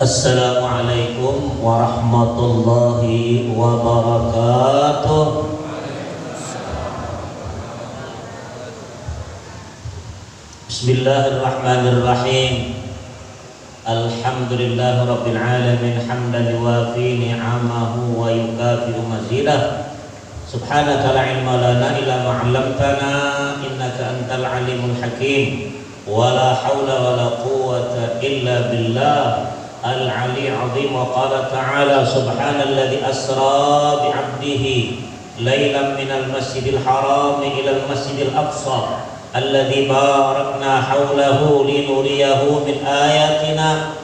Assalamualaikum warahmatullahi wabarakatuh. Bismillahirrahmanirrahim. Alhamdulillahi rabbil alamin hamdan yuwafi ni'amahu wa yukafi'u mazidah. Subhanaka la ilma lana illa ma 'allamtana innaka antal alimul hakim. Wala haula wala quwwata illa billah al-'ali 'azim. Wa qala ta'ala subhanalladzi asra bi 'abdihi lailan minal masjidil haram ila al-masjidil aqsa alladzi barakna haulahu linuriyahu min ayatina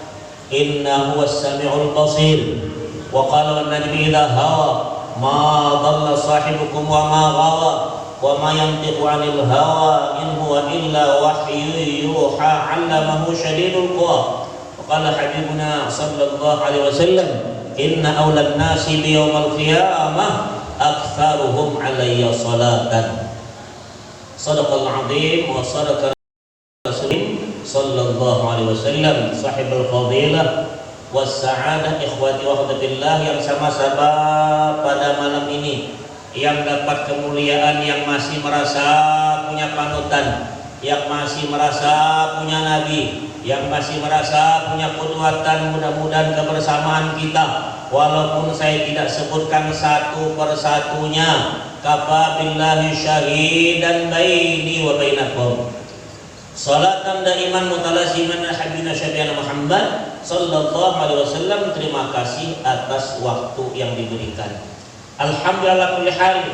innahu was-sami'ul basir. Wa qala wan-najmi idza hawa ma dhalla sahibukum wa ma ghawa wa ma yantiqu 'anil hawa in huwa illa wahyu yuha 'allamahu shadidul quwa. Qala habibuna sallallahu alaihi wasallam inna awlan nasi bi yaumil qiyamah aktsaruhum alayya salatan. Shadaqal azim wa sadaqa rasulullah sallallahu alaihi wasallam sahibul fadilah was sa'adah. Ikhwati wa akhwatillah yang sama-sama pada malam ini, yang dapat kemuliaan, yang masih merasa punya panutan, yang masih merasa punya nabi, yang masih merasa punya qudwatan. Mudah-mudahan kebersamaan kita, walaupun saya tidak sebutkan satu persatunya, kafa billahi syahidan baini wa bainakum. Salatan daiman mutalaziman habibina syafi'ana Muhammad sallallahu alaihi wasallam. Terima kasih atas waktu yang diberikan. Alhamdulillah kulli hal.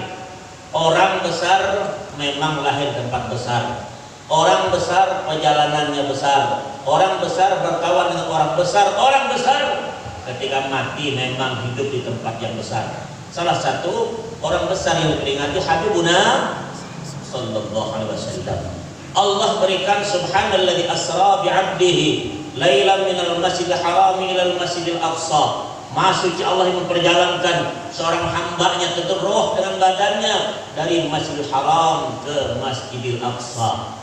Orang besar memang lahir tempat besar. Orang besar perjalanannya besar. Orang besar berkawan dengan orang besar. Orang besar ketika mati memang hidup di tempat yang besar. Salah satu orang besar yang diperingati Habibuna sallallahu alaihi wasallam. Allah berikan subhanalladzi asra bi 'abdihi lailan minal masjidil haram ila al masjidil aqsa. Maha suci Allah yang memperjalankan seorang hambanya tentu roh dengan badannya dari Masjidil Haram ke Masjidil Aqsa.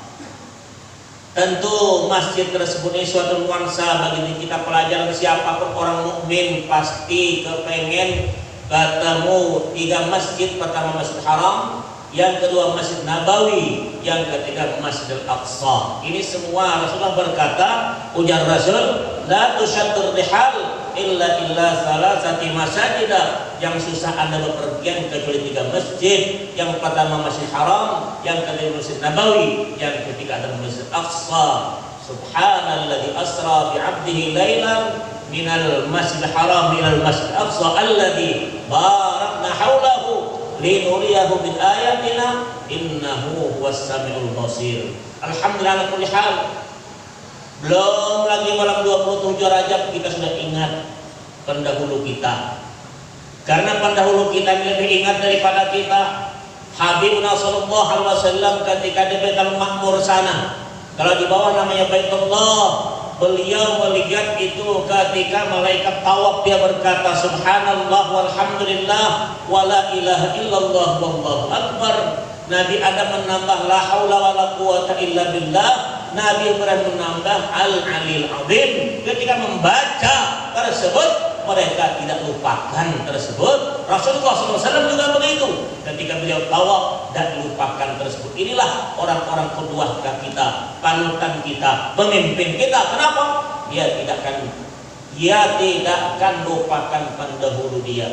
Tentu masjid tersebut ini suatu nuansa bagi kita pelajaran. Siapapun orang mukmin pasti kepengen ketemu tiga masjid. Pertama Masjid Haram, yang kedua Masjid Nabawi, yang ketiga Masjidil Aqsa. Ini semua Rasulullah berkata, ujar Rasul, la tusyaddur rihal illa salasati masajidah. Yang susah Anda bepergian kecuali tiga masjid. Yang pertama Masjid Haram, yang kedua Masjid Nabawi, yang ketiga adalah Masjid Aqsa. Subhanalladzi asra bi 'abdihi lailan minal masjidil haram ila al masjidil aqsa alladzi barakna haulahu linuriyahu min ayatina innahu huwas samiul basir. Alhamdulillah kulli hal. Belum lagi malam 27 Rajab kita sudah ingat pendahulu kita. Karena pendahulu kita lebih ingat daripada kita. Habibuna sallallahu alaihi wasallam ketika di Baitul Ma'mur sana, kalau di bawah namanya Baitullah, beliau melihat itu ketika malaikat tawaf, dia berkata subhanallah walhamdulillah wala ilaha illallah wallahu akbar. Nabi Adam menambah la haula wala quwata illa billah. Nabi Ibrahim menambah al-alil azim. Ketika membaca tersebut mereka tidak lupakan tersebut. Rasulullah SAW juga begitu. Ketika beliau tawaf dan lupakan tersebut. Inilah orang-orang kedua kita, panutan kita, pemimpin kita. Kenapa? Dia tidak akan lupakan pendahulu dia.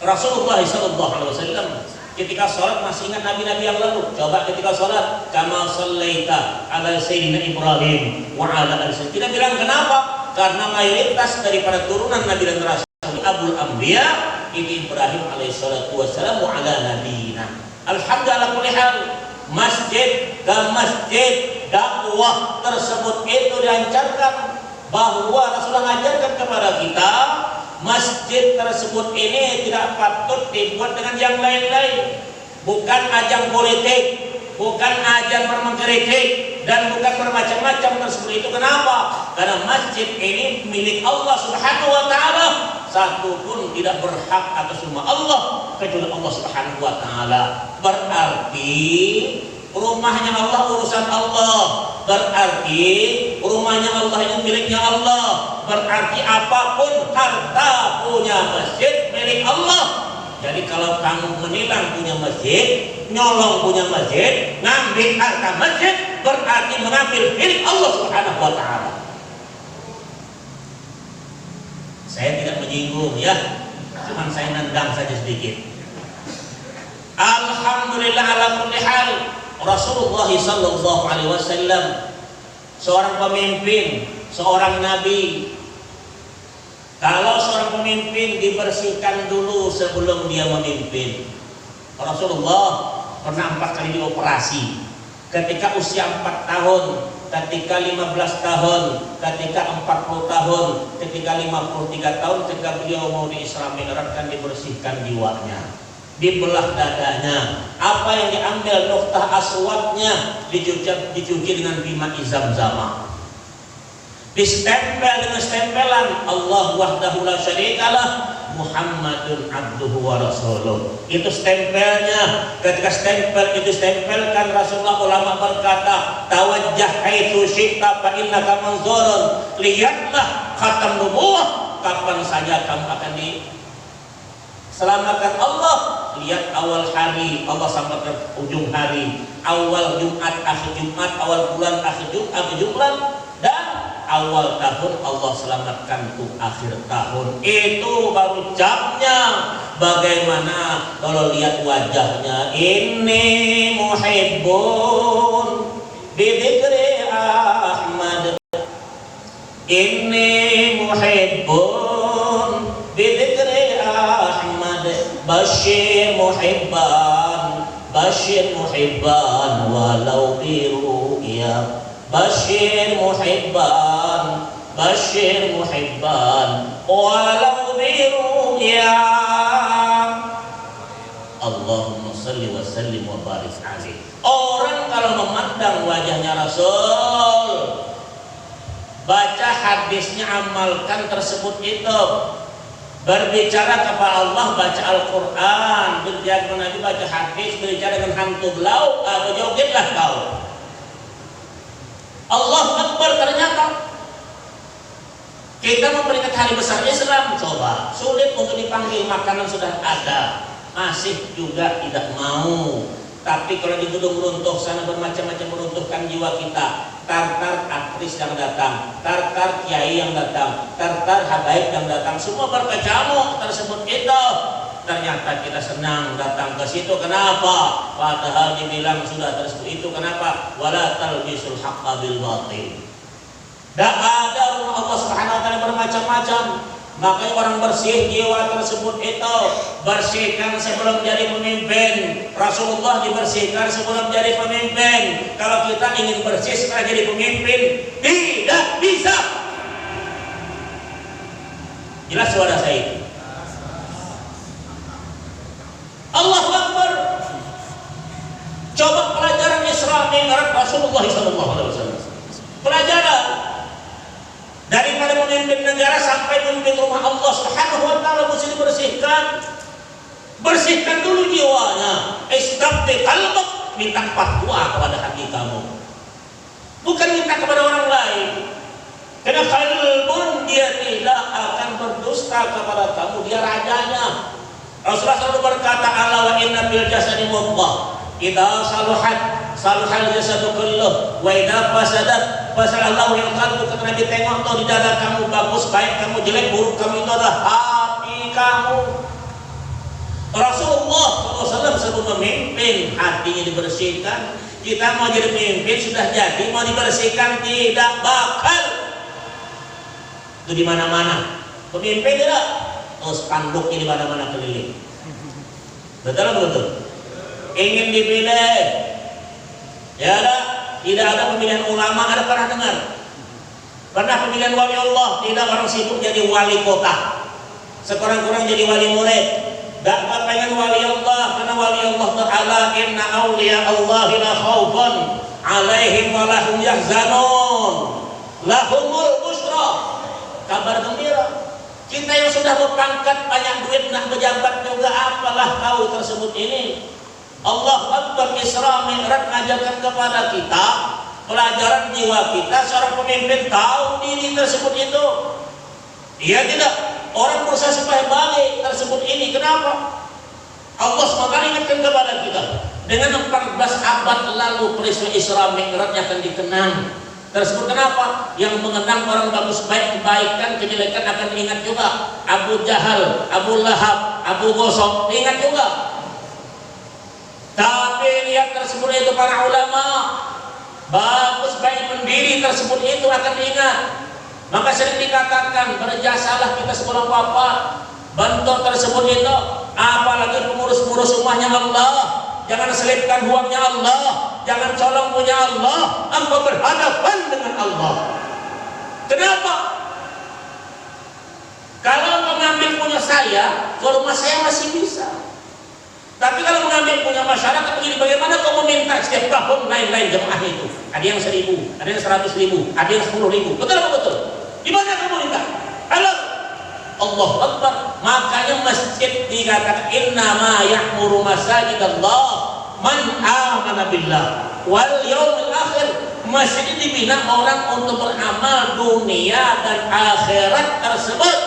Rasulullah SAW ketika sholat masih ingat nabi-nabi yang lalu. Coba ketika sholat, kama shallaita ala sayyidina Ibrahim wa ala al-sayyid. Kita bilang kenapa? Karena mayoritas daripada turunan nabi dan rasul Abul Anbiya ini Ibrahim alaihissalatu wassalam wa ala nabiyina. Alhamdulillah kulli hal. Masjid ke masjid dakwah tersebut itu dilancarkan, bahwa Rasulullah mengajarkan kepada kita masjid tersebut ini tidak patut dibuat dengan yang lain-lain. Bukan ajang politik, bukan ajang bermengkritik, dan bukan bermacam-macam tersebut. Itu kenapa? Karena masjid ini milik Allah Subhanahu wa taala. Satu pun tidak berhak atas rumah Allah kecuali Allah Subhanahu wa taala. Berarti rumahnya Allah urusan Allah. Berarti rumahnya Allah itu miliknya Allah. berarti apapun harta punya masjid milik Allah. Jadi kalau kamu menilang punya masjid, nyolong punya masjid, ngambil harta masjid, berarti mengambil milik Allah Subhanahu wa taala. Saya tidak menyinggung ya, cuma saya nendang saja sedikit. Alhamdulillah ala kulli hal, Rasulullah sallallahu alaihi wasallam seorang pemimpin, seorang nabi. Kalau seorang pemimpin dibersihkan dulu sebelum dia memimpin. Rasulullah pernah 4 kali dioperasi. Ketika usia 4 tahun, ketika 15 tahun, ketika 40 tahun, ketika 53 tahun, ketika beliau mau di Isra Mi'raj, kan dibersihkan jiwanya, dibelah dadanya. Apa yang diambil noktah aswadnya dicuci dengan bima Zamzam. Distempel dengan stempelan Allah wahdahu la syarikalah Muhammadun abduhu wa rasuluh. Itu stempelnya. Ketika stempel itu stempelkan, Rasulullah, ulama berkata, tawajjah haitsu syi'ta fa innaka manzurun. Lihatlah khatam nubuwah, kapan saja kamu akan diselamatkan Allah. Lihat awal hari Allah sampai ke ujung hari, awal Jumat, akhir Jumat, awal bulan, akhir bulan, dan awal tahun Allah selamatkan tuh akhir tahun. Itu baru jamnya. Bagaimana kalau lihat wajahnya, ini muhibbun bidzikri Ahmad, ini muhibbun bidzikri Ahmad, basyir muhibban walau biru'ya, Bashir muhibban walau biru'ya. Allahumma salli wa sallim wa barik alaihi. Orang kalau memandang wajahnya Rasul, baca hadisnya, amalkan tersebut itu. Berbicara kepada Allah, baca Al-Quran, berbicara dengan Nabi, baca hadis, berbicara dengan hantu belau, jogetlah kau. Allahu Akbar. Ternyata kita memberikan hari besar Islam, coba sulit untuk dipanggil, makanan sudah ada, masih juga tidak mau. Tapi kalau di gedung runtuh sana bermacam-macam meruntuhkan jiwa kita. Tartar aktris yang datang, tartar kiai yang datang, tartar habaib yang datang, semua berkecamuk tersebut itu. Ternyata kita senang datang ke situ. Kenapa? Padahal dibilang sudah tersebut itu. Kenapa? Wala talbisul haqqa bil batil. Tidak ada rumah Allah Subhanahu wa taala bermacam-macam. Makanya orang bersih jiwa tersebut itu, bersihkan sebelum jadi pemimpin. Rasulullah dibersihkan sebelum jadi pemimpin. Kalau kita ingin bersih setelah jadi pemimpin, tidak bisa. Jelas suara saya? Allahu Akbar. Coba pelajaran Isra Mi'raj Rasulullah SAW. Pelajaran daripada memimpin negara sampai memimpin rumah Allah Subhanahu wa taala mesti dibersihkan. Bersihkan dulu jiwanya. Istabti qalbak, minta fatwa kepada hati kamu. Bukan minta kepada orang lain. Karena qalbun dia tidak akan berdusta kepada kamu, dia rajanya. Rasulullah selalu berkata, ala wa inna fil jasadi mudghah, idza saluhat saluhal jasadu kulluh, wa idza fasadat fasalallahu al-qalbu. Kata Nabi, tengok tuh di dada kamu, bagus baik kamu, jelek buruk kamu, itu adalah hati kamu. Rasulullah SAW sebelum memimpin hatinya dibersihkan. Kita mau jadi pemimpin sudah jadi, mau dibersihkan tidak bakal. Itu di mana-mana. Pemimpin tidak, terus panduknya di mana-mana keliling. Betul atau betul? Ingin dipilih, ya ada, tidak ada pemilihan ulama, ada pernah dengar? Pernah pemilihan wali Allah? Tidak, orang sibuk jadi wali kota, sekurang-kurang jadi wali murid. Gak pengen wali Allah, karena wali Allah Ta'ala, inna awliya Allahi la khawfun alaihim wa lahum yahzanun lahumul busra, kabar gembira. Kita yang sudah berpangkat, banyak duit, nak pejabat juga, apalah tahu tersebut ini. Allah Akbar. Isra Mi'raj mengajarkan kepada kita pelajaran jiwa kita. Seorang pemimpin tahu diri tersebut itu. Iya tidak? Orang berusaha supaya baik tersebut ini. Kenapa? Allah SWT ingatkan kepada kita dengan 14 abad lalu peristiwa Isra Mi'raj akan dikenang. Tersebut kenapa? Yang mengenang orang bagus baik kebaikan kejelekan akan diingat juga. Abu Jahal, Abu Lahab, Abu Gosok diingat juga. Tapi lihat tersebut itu para ulama bagus baik pendiri tersebut itu akan diingat. Maka sering dikatakan berjasalah kita sebelum wafat. Bentuk tersebut itu apalagi pengurus-pengurus rumahnya Allah. Jangan selipkan uangnya Allah, jangan colong punya Allah. Engkau berhadapan dengan Allah. Kenapa? Kalau mengambil punya saya, ke rumah saya masih bisa. Tapi kalau mengambil punya masyarakat begini, bagaimana kau meminta setiap tahun lain-lain jemaah itu? Ada yang 1.000, ada yang 100.000, ada yang 10.000. Betul apa betul? Di mana kamu minta? Halo, Allah Akbar. Makanya masjid dikatakan innama ya'muru masajidallah man amana billah wal yaumil akhir. Masjid dibina orang untuk beramal dunia dan akhirat tersebut.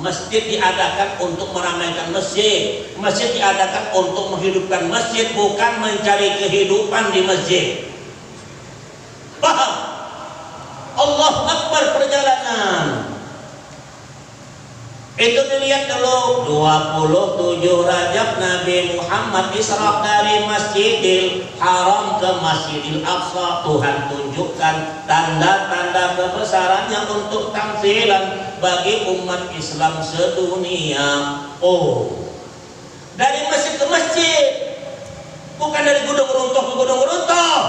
Masjid diadakan untuk meramaikan masjid. Masjid diadakan untuk menghidupkan masjid, bukan mencari kehidupan di masjid. Paham? Allah Akbar perjalanan. Itu dilihat dulu 27 Rajab Nabi Muhammad Isra dari Masjidil Haram ke Masjidil Aqsa. Tuhan tunjukkan tanda-tanda kebesarannya untuk tamsilan bagi umat Islam sedunia. Oh, dari masjid ke masjid, bukan dari gunung runtuh ke gunung runtuh.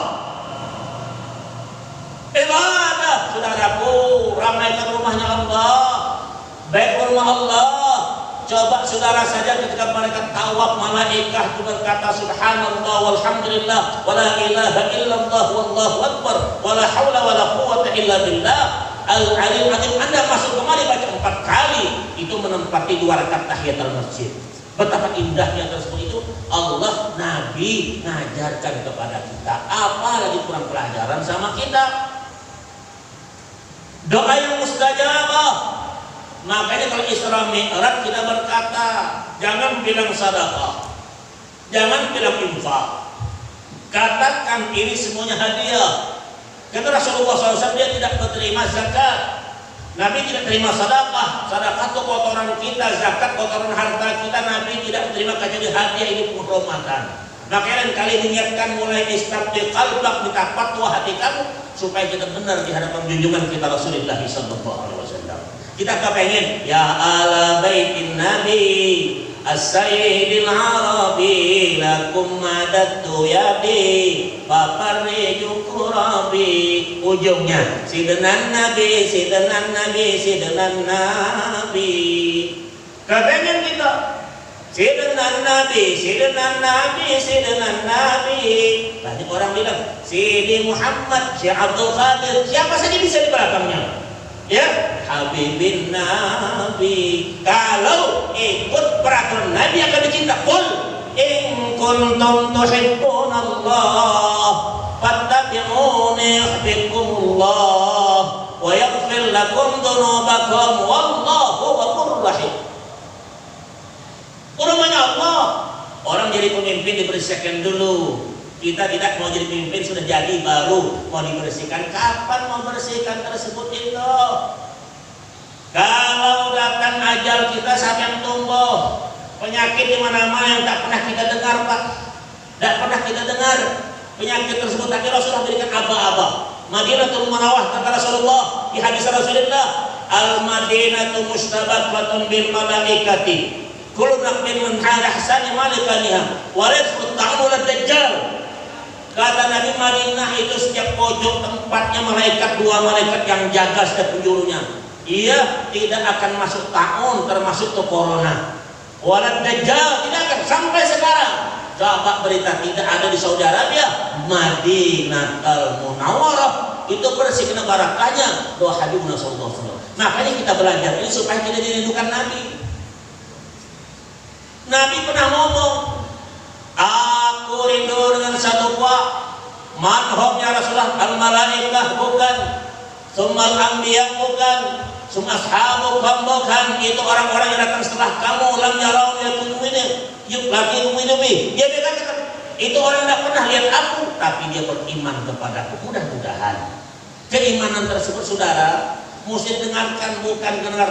Ibadah, saudaraku, ramaikan rumahnya Allah, baik rumah Allah. Coba saudara saja ketika mereka tawaf, malaikat berkata subhanallah walhamdulillah wala ilaha illallah wallahu akbar wala haula wala quwwata illa billah al-alil azim. Anda masuk kemari baca 4 kali, itu menempati 2 rakaat tahiyatul masjid. Betapa indahnya tersebut itu. Allah, Nabi ngajarkan kepada kita, apalagi kurang pelajaran sama kita. Doa yang mustajabah. Makanya kalau Isra Mi'raj kita berkata, jangan bilang sedekah, jangan bilang infak, katakan ini semuanya hadiah. Karena Rasulullah SAW dia tidak menerima zakat, Nabi tidak terima sedekah. Sedekah itu kotoran kita, zakat kotoran harta kita. Nabi tidak terima kecuali hadiah, ini penghormatan. Maka lain kali niatkan mulai istabdi qalbak, minta fatwa hati kamu supaya kita benar di hadapan junjungan kita Rasulullah SAW. Kita kepengen ya ala baitin nabi as-sayyidil arabi lakum madatu yadi fafarriju kurabi. Ujungnya sidenan nabi, sidenan nabi, sidenan nabi. Kepengen kita sidenan nabi, sidenan nabi, sidenan nabi. Banyak orang bilang Sidi Muhammad, Syekh Abdul Qadir, siapa saja bisa di belakangnya. Ya, Habibin Nabi. Kalau ikut peraturan Nabi akan dicinta. Qul in kuntum tuhibbunallah fattabi'uni yuhibbukumullah wa yaghfir lakum dzunubakum wallahu ghafurur rahim. Urusannya Allah. Orang jadi pemimpin dibersihkan dulu. Kita tidak mau jadi pemimpin sudah jadi baru mau dibersihkan. Kapan mau bersihkan tersebut itu? Kalau datang ajal kita siapa yang tumbuh? Penyakit di mana-mana yang tak pernah kita dengar, Pak. Tak pernah kita dengar. Penyakit tersebut tadi Rasulullah berikan aba-aba. Madinatul Munawwarah kata Rasulullah di hadis Rasulullah, al-Madinatu mustabatun bil malaikati. Kullu naqmin min ahsani malikaniha wa rizqut ta'amul ad-dajjal. Kata Nabi, Madinah itu setiap pojok tempatnya malaikat, 2 malaikat yang jaga setiap penjurunya. Ia tidak akan masuk ta'un, termasuk ke corona. Walad dajjal tidak akan sampai sekarang. Coba berita tidak ada di Saudi Arabia. Madinatul Munawwarah itu bersih kena barakahnya doa Habibuna sallallahu alaihi wasallam. Makanya kita belajar ini supaya tidak dirindukan Nabi. Nabi pernah ngomong, aku rindu dengan satu buah manhum ya Rasulullah, al malaikah bukan. Summal anbiya bukan, summa ashabukum bukan, itu orang-orang yang datang setelah kamu. Lam yarau yatuminu yuk lagi uminu. Dia katakan itu orang tidak pernah lihat aku, tapi dia beriman kepadaku. Mudah-mudahan keimanan tersebut saudara mesti dengarkan, bukan dengar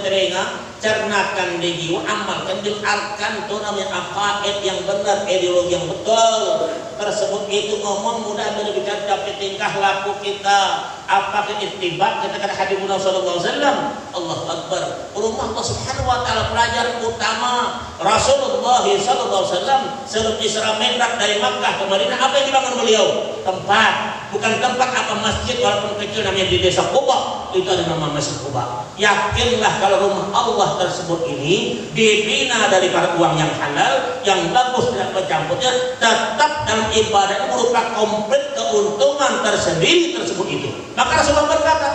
telinga, cernakan di jiwa, amalkan, jelaskan. Itu namanya aqaid yang benar, ideologi yang betul tersebut. Itu ngomong mudah berbicara, tapi tingkah laku kita, apakah ittiba, kita kata Habibullah sallallahu alaihi wasallam. Allahu akbar. Rumah Allah Subhanahu wa taala, pelajaran utama Rasulullah sallallahu alaihi wasallam sebelum Isra Mi'raj dari Makkah ke Madinah, apa yang dibangun beliau? Tempat, bukan tempat apa masjid walaupun kecil namanya di desa Quba, itu ada nama Masjid Quba. Yakinlah kalau rumah Allah tersebut ini dibina daripada uang yang halal, yang bagus, tidak bercampurnya, tetap dalam ibadah itu berupa komplit keuntungan tersendiri tersebut itu. Maka Rasulullah berkata,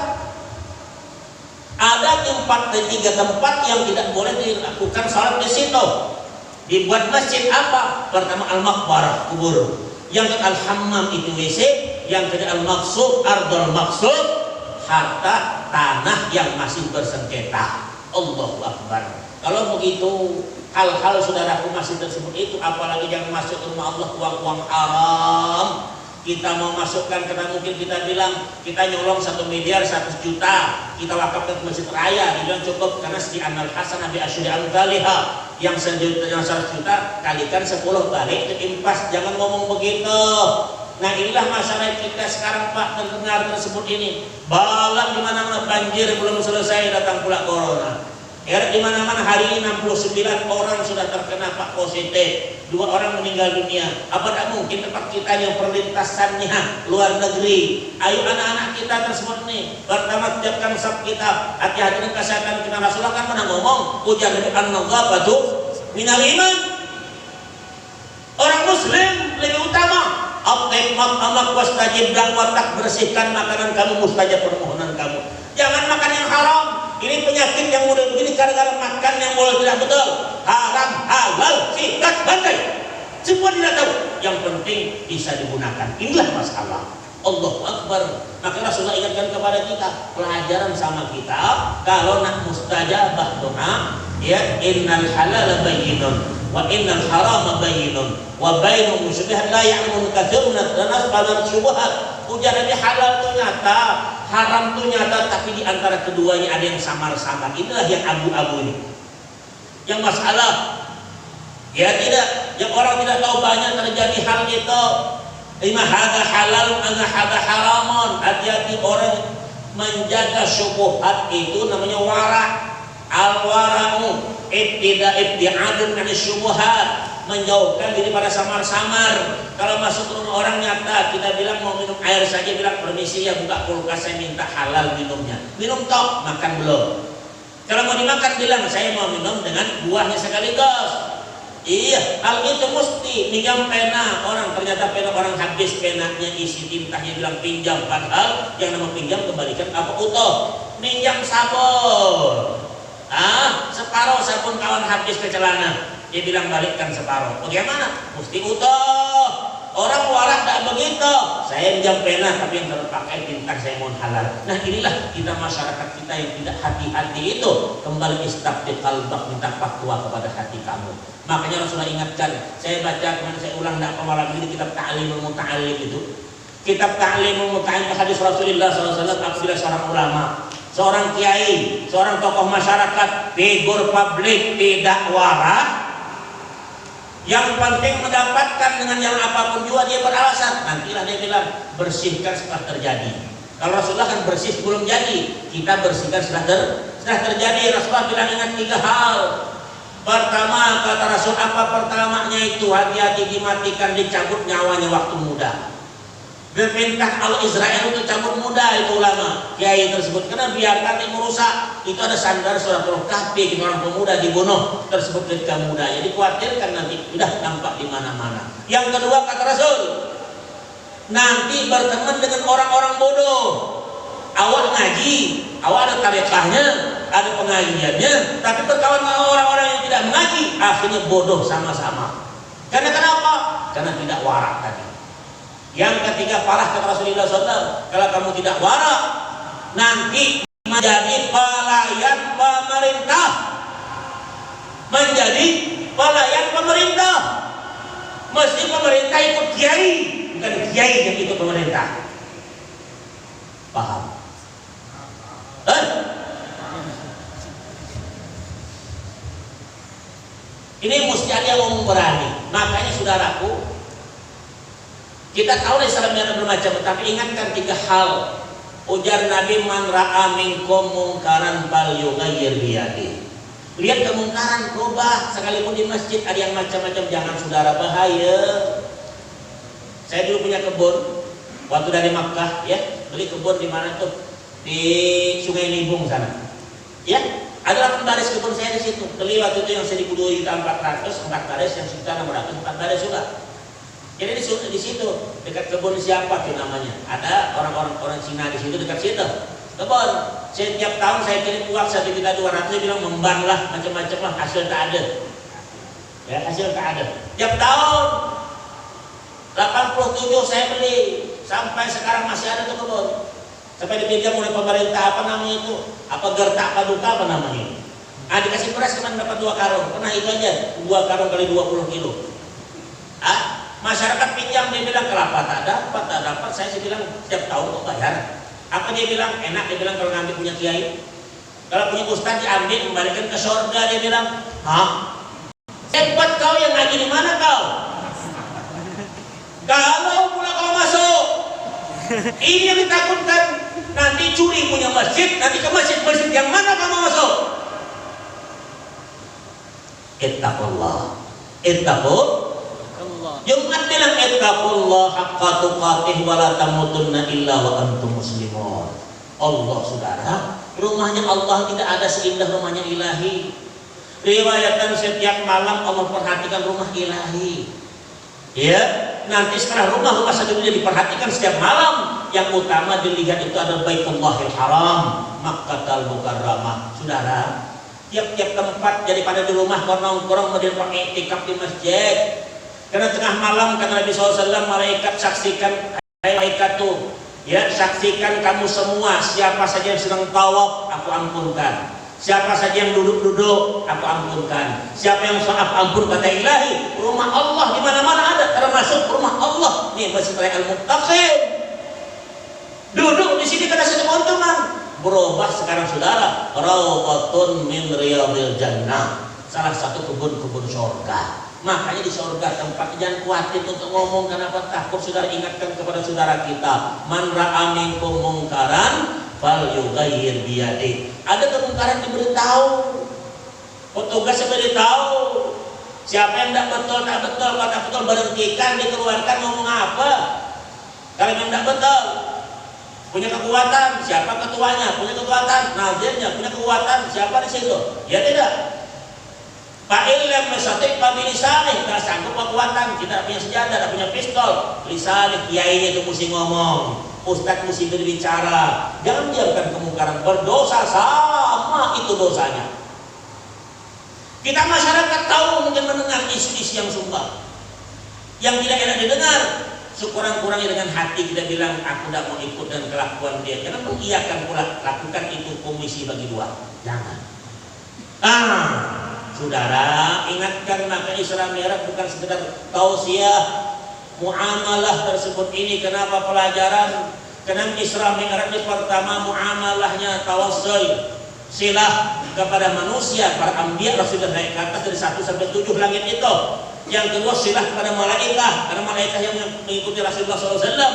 ada tiga tempat yang tidak boleh dilakukan salat di situ. Dibuat masjid apa? Pertama al-maqbarah, kubur. Yang kedua al-hammam, itu WC. Yang kedua al-maqsud, ardul maqsud, harta tanah yang masih bersengketa. Allahu akbar. Kalau begitu hal-hal saudaraku masih tersebut itu, apalagi yang masuk ke rumah Allah uang-uang haram. Kita mau masukkan, karena mungkin kita bilang kita nyolong 1 miliar 100 juta, kita wakafkan ke masjid raya, dibilang cukup karena si amal hasanah bi asyri amsalihha, yang 100 juta kalikan 10 balik itu impas. Jangan ngomong begitu. Nah inilah masalah kita sekarang Pak, terdengar tersebut ini. Balang di mana-mana, banjir belum selesai, datang pula corona. Di mana-mana hari ini 69 orang sudah terkena Pak positif, 2 orang meninggal dunia. Apa tak mungkin tempat kita yang perlintasannya luar negeri? Ayo anak-anak kita tersebut nih, pertama tiapkan sab kita, hati-hati dengan kesehatan kita. Rasulullah kan pernah ngomong, ujar dari an-nadhafatu minal iman. Orang muslim lebih utama. Atib amak wastajib da'watak, bersihkan makanan kamu, mustajab permohonan kamu. Jangan makan yang haram. Ini penyakit yang mudah begini gara-gara makan yang boleh tidak betul. Haram, halal, sikat, bantai, semua tidak tahu. Yang penting bisa digunakan. Inilah masalah. Allahu akbar. Maka Rasulullah ingatkan kepada kita, pelajaran sama kita, kalau nak mustajabah doa, ya innal halal bayyinun wa innal harama bayyinun wa bainahum syubhat la ya'lamun katsirun nas pada syubhat. Ujar Nabi, halal itu nyata, haram itu nyata, tapi di antara keduanya ada yang samar-samar. Inilah yang abu-abu ini. Yang masalah, ya tidak, yang orang tidak tahu banyak terjadi hal itu. Lima hada halal, ana hada haramun. Hati-hati orang menjaga syubhat itu namanya wara. Al-wara'u ibtiadun min syubhat, menjauhkan diri pada samar-samar. Kalau masuk ke rumah orang nyata, kita bilang mau minum air saja, bilang permisi ya, buka kulkas, saya minta halal minumnya. Minum tok, makan belum. Kalau mau dimakan bilang saya mau minum dengan buahnya sekaligus. Iya, hal itu mesti. Pinjam pena orang, ternyata pena orang habis, penanya isi tintanya, bilang pinjam, padahal yang nama pinjam kembalikan apa utuh. Pinjam sabun, separuh sabun kawan habis ke celana, dia bilang balikkan separuh. Bagaimana? Mesti utuh. Orang warak tak begitu. Saya pinjam pena tapi yang terpakai tinta saya mohon halal. Nah inilah kita, masyarakat kita yang tidak hati-hati itu. Kembali istabdi qalbak, minta fatwa kepada hati kamu. Makanya Rasulullah ingatkan, saya baca kemarin, saya ulang tidak malam ini, kitab Ta'limul Muta'allim itu. Kitab Ta'limul Muta'allim, hadis Rasulullah SAW. Apabila seorang ulama, seorang kiai, seorang tokoh masyarakat, figur publik tidak warak, yang penting mendapatkan dengan yang apapun juga dia beralasan, nantilah dia bilang bersihkan setelah terjadi. Kalau Rasulullah kan bersih sebelum jadi, kita bersihkan setelah terjadi. Rasulullah bilang ingat 3 hal. Pertama, kata Rasul, apa pertamanya itu? Hati-hati dimatikan, dicabut nyawanya waktu muda. Perintah Al-Israel itu cabut muda, itu ulama kiai tersebut, karena biarkan dia merusak. Itu ada sandar suratul kahfi, orang pemuda dibunuh tersebut ketika muda, jadi khawatirkan nanti udah nampak di mana-mana. Yang kedua, kata Rasul, nanti berteman dengan orang-orang bodoh. Awak ngaji, awak ada tarekahnya, ada pengajiannya, tapi berkawan dengan orang-orang yang tidak mengaji, akhirnya bodoh sama-sama. Karena kenapa? Karena tidak warak tadi. Yang ketiga, parah kata Rasulullah SAW, kalau kamu tidak warak, nanti menjadi pelayan pemerintah. Menjadi pelayan pemerintah. Mesti pemerintah ikut kiai, bukan kiai yang ikut pemerintah. Paham? Ini mesti ada yang ngomong berani. Makanya saudaraku, kita tahu Islam yang bermacam, tapi ingatkan 3 hal. Ujar Nabi, man ra'a minkum mungkaran falyughayyir biyadihi. Lihat kemungkaran, rubah. Sekalipun di masjid ada yang macam-macam, jangan saudara, bahaya. Saya dulu punya kebun waktu dari Makkah, ya, beli kebun di mana tuh? Di Sungai Libung sana. Ya, ada 8 baris kebun saya di situ. Beli waktu itu yang 1.400, 4 baris, yang sekitar 600, 4 baris juga. Jadi di situ dekat kebun siapa tuh namanya? Ada orang Cina di situ dekat situ. Kebun. Setiap tahun saya kirim uang 1.200.000, dia bilang memban lah, macam-macam lah, hasil tak ada. Ya, hasil tak ada. Tiap tahun 87 saya beli, sampai sekarang masih ada tuh kebun. Sampai dipinjam oleh pemerintah, apa namanya itu? Apa gertak paduka apa namanya? Dikasih beras kemarin dapat 2 karung. Pernah itu aja, 2 karung kali 20 kilo. Masyarakat pinjam, dia bilang kelapa tak dapat. Saya bilang setiap tahun kok bayar. Apa dia bilang? Enak, dia bilang kalau ngambil punya kiai. Kalau punya ustaz diambil, kembalikan ke surga, dia bilang. Hah? Hebat kau, yang ngaji di mana kau? Kalau pula kau masuk, ini yang ditakutkan. Nanti curi punya masjid, nanti ke masjid yang mana kamu masuk? Ittaqullah. Jumat bilang ittaqullah haqqa tuqatih wa la tamutunna illa wa antum muslimun. Allah, saudara, rumahnya Allah tidak ada seindah rumahnya Ilahi. Riwayatkan setiap malam Allah perhatikan rumah Ilahi. Ya, nanti setelah rumah satu dunia diperhatikan setiap malam. Yang utama dilihat itu adalah Baitullahil Haram, Makkahul Mukarramah. Saudara, tiap-tiap tempat daripada di rumah nongkrong kemudian pakai iktikaf di masjid. Karena tengah malam kata Nabi SAW, malaikat saksikan, malaikat tuh, ya, saksikan kamu semua, siapa saja yang sedang tawaf, aku ampunkan. Siapa saja yang duduk-duduk, aku ampunkan. Siapa yang sholat, ampun, kata Ilahi. Rumah Allah di mana-mana ada, termasuk rumah Allah. Nih Masjid Raya Al-Muttaqin. Duduk di sini kena satu keuntungan. Berubah sekarang saudara, rawatun min riyadil jannah. Salah satu kebun-kebun surga. Makanya di surga tempat, jangan khawatir untuk ngomong, kenapa takut. Saudara, ingatkan kepada saudara kita, man ra'a minkum mungkaran falyughayyir biyadihi. Ada kemungkaran diberitahu, petugas beritahu. Siapa yang tak betul, kalau tak betul berhentikan, dikeluarkan. Ngomong apa? Kalau yang tak betul, punya kekuatan, siapa ketuanya? Punya kekuatan, nazirnya punya kekuatan, siapa di situ? Ya tidak. Fa'illam mesatik pabilisanih, tak sanggup kekuatan, kita punya senjata, tak punya pistol. Lisanih, kiainya itu mesti ngomong, ustadz mesti berbicara. Jangan diamkan kemungkaran, berdosa sama itu dosanya. Kita masyarakat tahu mungkin mendengar isu-isu yang sumpah, yang tidak enak didengar. Sekurang-kurangnya dengan hati kita bilang, aku tidak mau ikut dengan kelakuan dia. Jangan mengiyakan pula, lakukan itu komisi bagi 2. Jangan. Saudara, ingatkan, maka Isra Mi'raj bukan sekedar tausiah, muamalah tersebut ini. Kenapa pelajaran? Karena Isra Mi'raj ini pertama muamalahnya tawassul, silah kepada manusia, para anbiya, Rasul naik ke atas dari 1 sampai 7 langit itu. Yang kedua silah kepada malaikat, karena malaikat yang mengikuti Rasulullah SAW.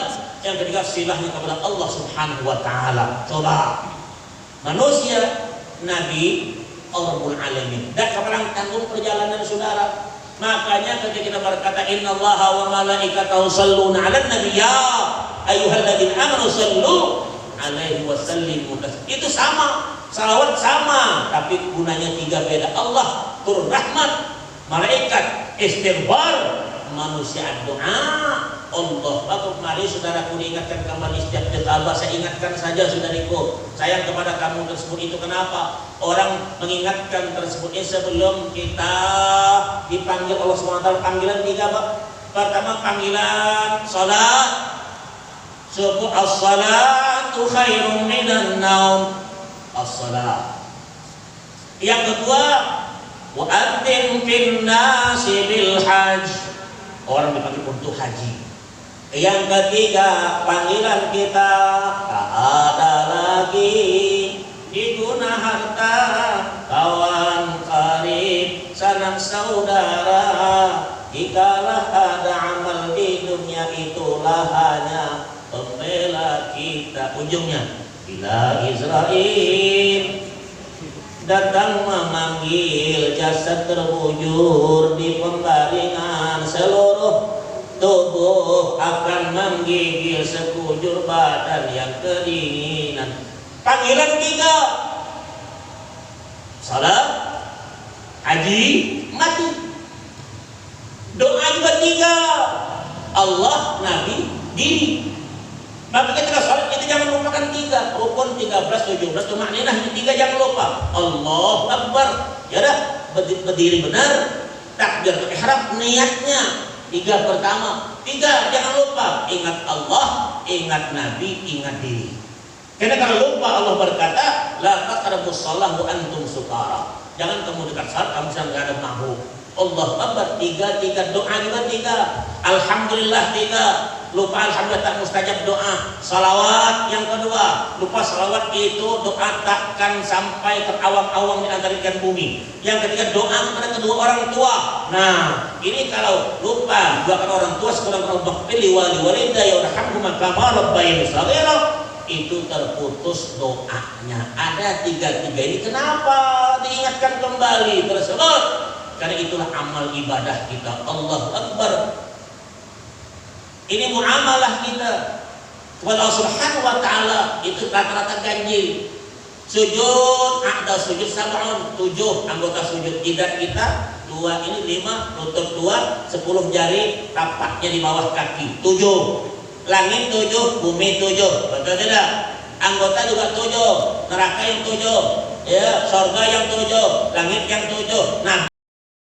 Yang ketiga silahnya kepada Allah Subhanahu Wa Taala. Coba manusia, Nabi, Rabbul Alamin, dan kapan tanggung perjalanan saudara. Makanya ketika kita berkata innallaha wa malaikatahu shalluna 'alan nabiy ya ayyuhalladzina amanu shallu 'alaihi wa sallimu taslima. Itu sama, salawat sama, tapi gunanya 3 beda. Allah turun rahmat, malaikat istighfar, manusia doa. Allah, aku mari saudaraku diingatkan kembali setiap detik. Saya ingatkan saja saudariku, sayang kepada kamu tersebut. Itu kenapa orang mengingatkan tersebut ini sebelum kita dipanggil Allah SWT. Panggilan 3 Pak. Pertama panggilan salat subuh, as-salatu as-salatu khairum minan naum. As-salat. Yang kedua, wa adzin fin nasi bil hajj. Orang dipanggil untuk haji. Yang ketiga, panggilan kita tak ada lagi diguna harta, kawan karib, sanak saudara. Jikalah ada amal di dunia, itulah hanya pembela kita. Ujungnya, bila Israel datang memanggil, jasad terbujur di pembaringan, seluruh tubuh akan menggigil sekujur badan yang kedinginan. Panggilan tiga, salat, haji, mati. Doa juga tiga, Allah, Nabi, diri. Maka ketika salat kita jangan lupakan tiga, rukun 13, 17, tumakninah ini tiga jangan lupa. Allahu Akbar, ya dah, berdiri benar, takbir ihram, niatnya. Tiga pertama, tiga jangan lupa, ingat Allah, ingat Nabi, ingat diri. Karena kalau lupa Allah berkata, la taqrabus shalah wa antum sukara. Jangan kamu dekat salat kamu sedang enggak ada mabuk. Allah Akbar, tiga, doa juga tiga, alhamdulillah tiga, lupa alhamdulillah tak mustajab doa. Salawat yang kedua, lupa salawat itu doa takkan sampai terawang-awang di antara ikan bumi. Yang ketiga, doa kepada kedua orang tua. Nah, ini kalau lupa doakan orang tua, sekurang Allah pilih wali walidayya warhamhuma kama rabbayani shaghira, itu terputus doanya. Ada tiga ini, kenapa diingatkan kembali tersebut? Karena itulah amal ibadah kita. Allahu Akbar. Ini muamalah kita kepada Allah Subhanahu wa taala, itu rata-rata ganjil. Sujud, ada sujud sab'un, 7 anggota sujud. Jidat kita 2, ini 5, lutut 2, 10 jari tapaknya di bawah kaki. 7. Langit 7, bumi 7. Betul tidak? Anggota juga 7, neraka yang 7, ya, surga yang 7, langit yang 7. Nah,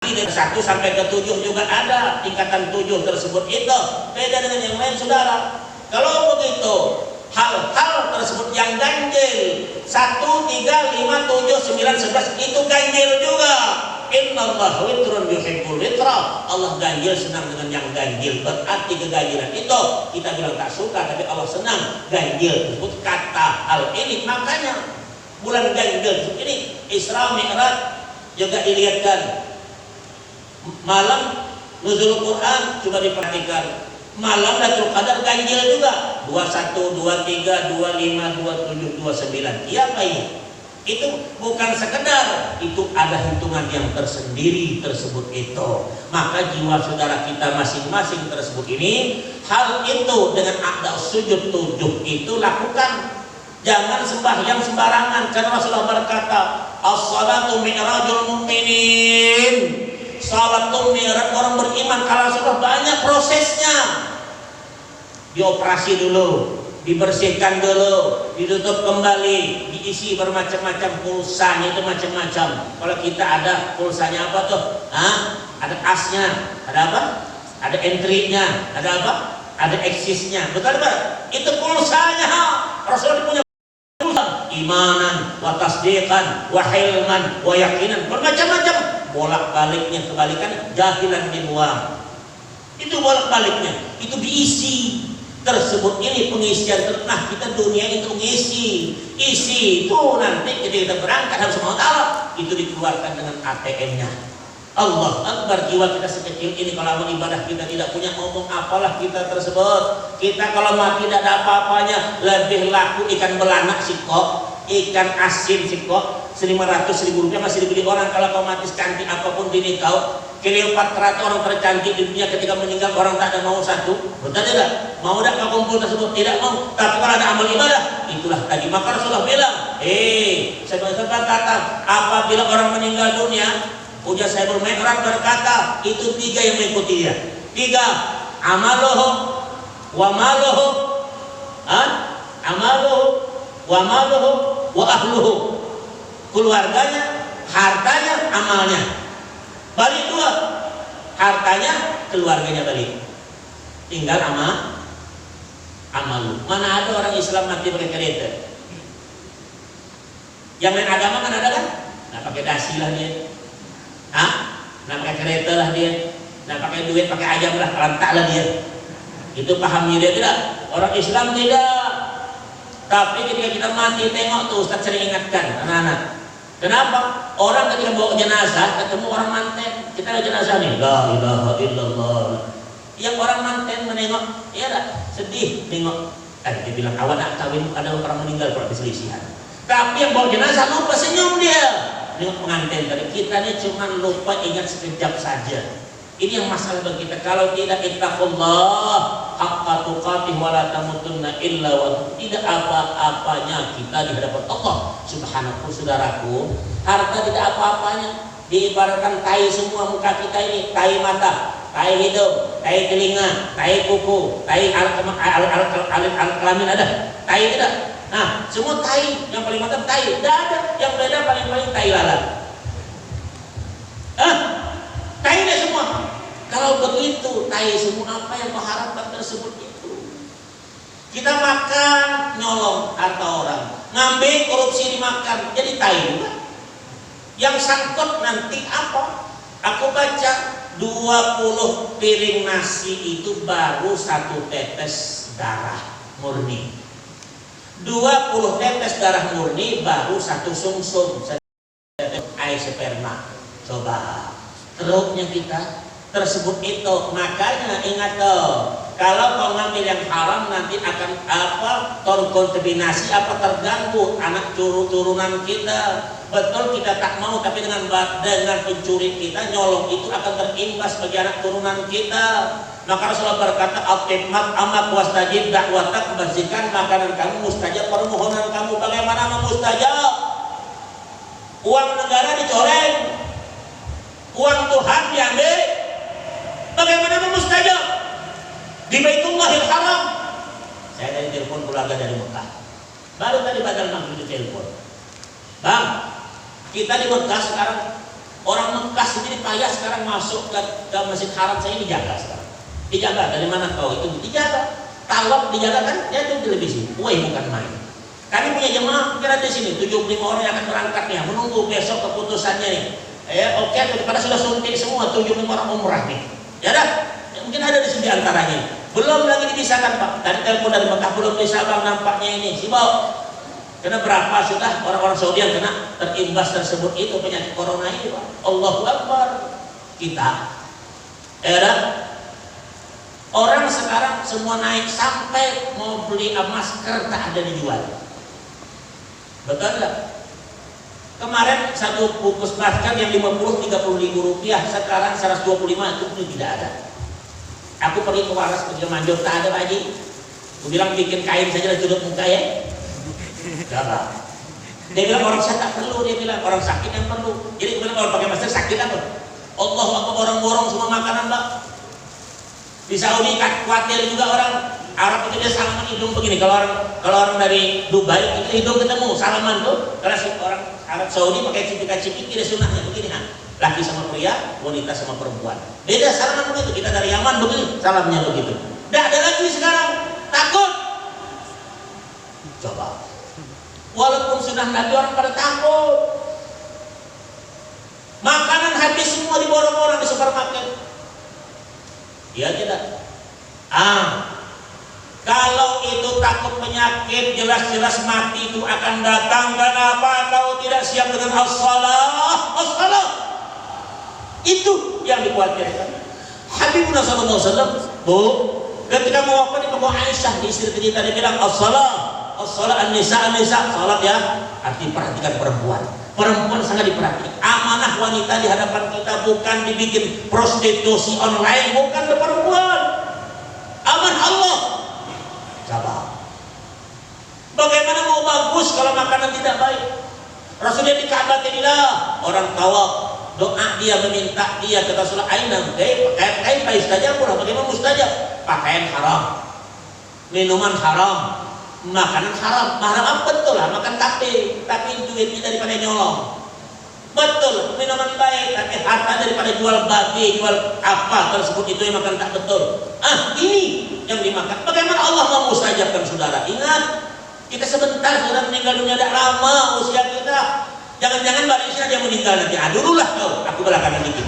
dari 1 sampai ke 7 juga ada tingkatan 7 tersebut. Itu beda dengan yang lain, saudara. Kalau begitu, hal-hal tersebut yang ganjil 1, 3, 5, 7, 9, 11 itu ganjil juga. Innallaha witrun yuhibbul witra. Allah ganjil, senang dengan yang ganjil. Berarti keganjilan itu kita bilang tak suka, tapi Allah senang. Ganjil tersebut kata hal ini. Makanya bulan ganjil ini Isra Mi'raj juga dilihatkan. Malam nuzul Quran coba diperhatikan. Malam Lailatul Qadar ganjil juga. 21, 23, 25, 27, 29. Iya Pak ya? Itu bukan sekedar, itu ada hitungan yang tersendiri tersebut itu. Maka jiwa saudara kita masing-masing tersebut ini, hal itu dengan akda sujud 7 itu lakukan. Jangan sembahyang sembarangan, karena Rasulullah berkata, as-salatu mi'rajul mu'minin. Salat itu mi'raj orang beriman. Kalau sudah banyak prosesnya, dioperasi dulu, dibersihkan dulu, ditutup kembali, diisi bermacam-macam pulsanya, itu macam-macam. Kalau kita ada pulsanya apa tuh? Ada asnya, ada apa? Ada entry-nya, ada apa? Ada eksisnya. Betul Pak? Itu pulsanya. Rasulullah punya pulsa. Imanan, wa tasdiqan, wa hilman, wa yaqinan. Bermacam-macam. Bolak-baliknya, kebalikan, jahilan dibuang. Itu bolak-baliknya. Itu diisi. Tersebut ini pengisian. Nah, kita dunia itu ngisi, isi itu nanti ketika kita berangkat harus mau tahu itu dikeluarkan dengan ATM-nya. Allah Akbar, jiwa kita sekecil ini kalau amal ibadah kita tidak punya, ngomong apalah kita tersebut. Kita kalau mati tidak ada apa-apanya, lebih laku ikan belanak sih kok, ikan asin sih kok, 500.000 rupiah masih dibeli orang. Kalau kau mati secantik apapun dini kau, Cleopatra orang tercantik di dunia ketika meninggal orang tak ada mau satu. Betul tidak? Mau tak kau kumpul tersebut? Tidak mau. Tapi kalau ada amal ibadah, itulah tadi. Maka Rasulullah bilang, saya kata, apabila orang meninggal dunia, ujar Sayyidul Mi'raj berkata, itu 3 yang mengikuti dia. 3, amaluhu wa maluhu, amaluhu wa maluhu wa ahluhu. Keluarganya, hartanya, amalnya. Balik 2, hartanya, keluarganya balik. Tinggal amalu. Mana ada orang Islam mati pakai kereta? Yang lain agama kan ada kan? Nah pakai dasi lah dia, nah pakai kereta lah dia, nah pakai duit, pakai ayam lah, lantak lah dia. Itu pahamnya dia tidak. Orang Islam tidak. Tapi ketika kita mati tengok tuh, Ustaz sering ingatkan anak-anak. Kenapa? Orang ketika bawa jenazah ketemu orang manten, kita ada jenazah nih, la ilaha illallah. Yang orang manten menengok, ya dah sedih nengok. Dia bilang awak nak kawin ada orang meninggal kalau perselisihan. Tapi yang bawa jenazah lupa senyum dia. Nengok pengantin tadi, kita ini cuma lupa ingat sekejap saja. Ini yang masalah bagi kita. Kalau tidak ittaqullah haqqa tuqatih wa la tamutunna illa wa tidak apa-apanya kita di hadapan Allah Subhanahu. Saudaraku, harta tidak apa-apanya. Diibaratkan tai semua muka kita ini, tai mata, tai hidung, tai telinga, tai kuku, tai alat kelamin ada, tai tidak. Nah, semua tai, yang paling mantap tai, tidak ada. Yang beda paling tai lalat. Tai deh semua. Kalau begitu, tai semua apa yang kau harapkan tersebut itu. Kita makan nyolong harta orang, ngambil korupsi dimakan, jadi tai juga. Yang sangkut nanti apa? Aku baca 20 piring nasi itu baru 1 tetes darah murni. 20 tetes darah murni baru 1 sumsum air sperma. Coba teruknya kita tersebut itu. Makanya ingat tuh, kalau kau ngambil yang haram nanti akan terkontaminasi terganggu anak turunan kita. Betul kita tak mau, tapi dengan pencuri kita nyolong itu akan terimbas bagi anak turunan kita. Maka Rasulullah berkata, "Atimmat amat wastajib da'watak," membersihkan makanan kamu, mustajab permohonan kamu. Bagaimana mustajab? Uang negara dicoreng, uang Tuhan diambil. Bagaimana mustajab? Di Baitullahil Haram. Saya dari telepon keluarga dari Mekah. Baru tadi badal maghrib telepon. Bang, kita di Mekah sekarang, orang Mekah sendiri payah sekarang masuk ke Masjid Haram. Saya dijaga sekarang. Dijaga dari mana kau itu? Dijaga. Tawaf dijaga kan? Dia itu televisi. Woi, bukan main. Kami punya jemaah kira di sini 75 orang yang akan berangkat nih, menunggu besok keputusannya nih. Oke, pada sudah suntik semua 75 orang umrah nih. Ya dah, mungkin ada di sini antaranya. Belum lagi dipisahkan Pak. Tadi telepon dari Mekah belum bisa Bang, nampaknya ini. Sibau. Karena berapa sudah orang-orang Saudi yang kena terimbas tersebut itu penyakit corona ini Pak. Allahu Akbar. Kita orang sekarang semua naik sampai mau beli masker tak ada dijual. Betul enggak? Kemarin satu bungkus masker yang 50-30 ribu rupiah sekarang 125 itu pun tidak ada. Aku pergi ke Waras pergi Manjur tak ada lagi. Aku bilang bikin kain saja lah tutup muka ya. Jangan. Dia bilang orang saya tak perlu, dia bilang orang sakit yang perlu. Jadi kemudian kalau pakai masker sakit apa? Allah Akbar, orang borong semua makanan Pak. Di Saudi kan khawatir juga orang Arab itu dia salaman hidung begini. Kalau orang dari Dubai itu hidung ketemu salaman tuh. Karena orang Arab Saudi pakai cipika-cipiki dia sunahnya begini kan. Laki sama pria, wanita sama perempuan. Beda salaman begitu. Kita dari Yaman begini, salamnya begitu. Tidak ada lagi sekarang. Takut. Coba. Walaupun sudah Nabi orang pada takut. Makanan habis semua di borong-borong di supermarket. Iya tidak? Kalau itu takut penyakit, jelas-jelas mati itu akan datang. Kenapa kau tidak siap dengan as-salah? As-salah itu yang dikhawatirkan. Habibullah SAW, Bu, ketika mau apa di Ibu Aisyah di istri kita, dia bilang as-salah. As-salat an-nisa salat ya, arti perhatikan perempuan. Perempuan sangat diperhatikan. Amanah wanita di hadapan kita bukan dibikin prostitusi online, bukan ke perempuan. Amanah Allah. Coba. Bagaimana mau bagus kalau makanan tidak baik? Rasulullah di Ka'bah tidak orang tawaf, doa dia meminta dia kata Rasulullah ainam, pakaian mustajab, bagaimana mustajab? Pakaian haram, minuman haram, makanan haram. Haram betul lah, makan tapi duitnya daripada nyolong. Betul, minuman baik, tapi harta daripada jual babi, jual apa tersebut itu yang makan tak betul. Ini yang dimakan. Bagaimana Allah memustajabkan saudara. Ingat, kita sebentar sudah meninggal dunia, tidak lama usia kita. Jangan-jangan balik usia dia meninggal nanti. Dulu lah kau, aku belakangan dikit.